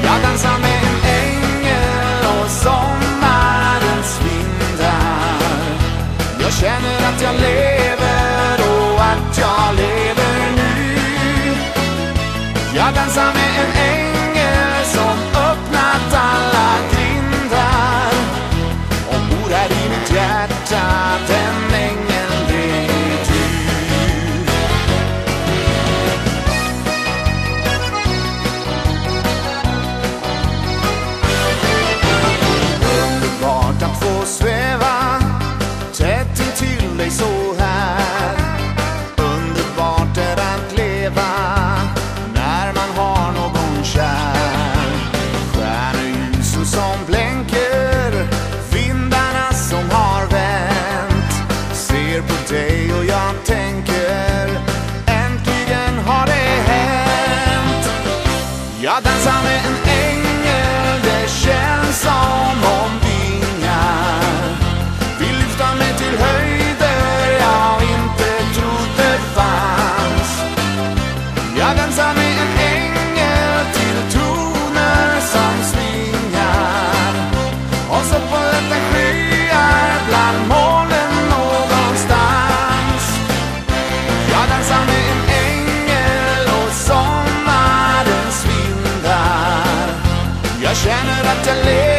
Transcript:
Jag dansar med en ängel och sommarens vindar. Jag känner att jag lever och att jag lever nu. Jag dansar med en ängel som öppnat alla grindar och bor här i mitt hjärta. Den ängeln, det är du. Underbart att få sväva tätt intill dig så här. Underbart är att leva när man har någon kär. Stjärnljusen som blänker, vindarna som har vänt. Ser på dig och jag tänker, äntligen har det hänt. Jag dansar med en ängel, det känns som om vingar vill lyfta mig till höjder jag inte trodde fanns. Jag dansar med en ängel till toner som svingar, och så på detta skyar bland molnen någonstans. Jag dansar med en ängel och sommarens vindar. Jag känner att jag lever